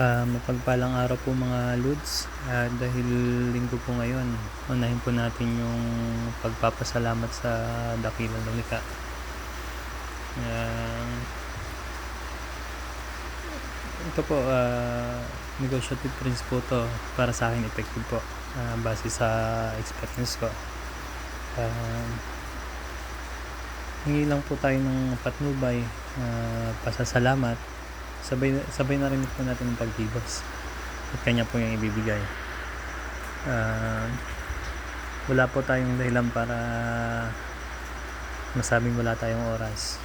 Mapagpalang araw po mga Lods. Dahil linggo po ngayon, unahin po natin yung pagpapasalamat sa dakilang lumikha. Ito po, negotiative prince po to. Para sa akin, effective po, base sa experience ko. Hingi lang po tayo ng patnubay, pasasalamat, sabay na rin po natin ng pagkibos at kanya po yung ibibigay. Wala po tayong dahilan para masabing wala tayong oras.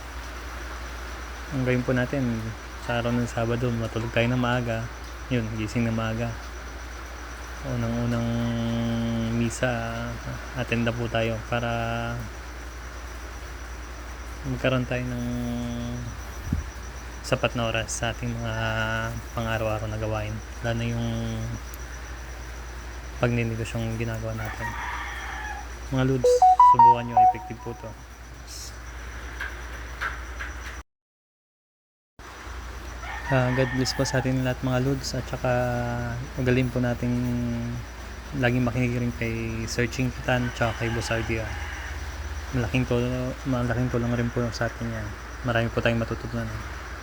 Ang gawin po natin sa araw ng Sabado, matulog tayo ng maaga, yun, gising ng maaga, unang misa, attend na po tayo para magkaroon tayo ng sapat na oras sa ating mga pang-araw-araw na gawain, lalo na yung pagninigosyong ginagawa natin. Mga Lods, subukan nyo, effective po to. God bless po sa atin lahat mga Lods, at saka magaling po nating laging makinig rin kay Searching Titan at kay Boss Ardia. Malaking tulong rin po sa atin yan. Marami po tayong matututunan.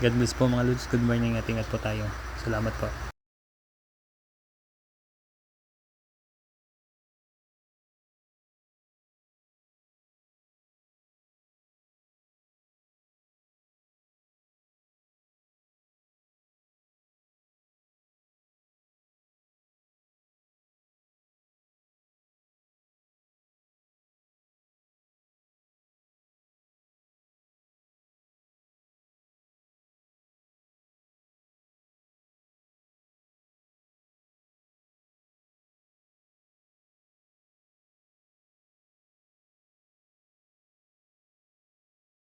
God bless po mga Lods, good morning at ingat po tayo. Salamat po.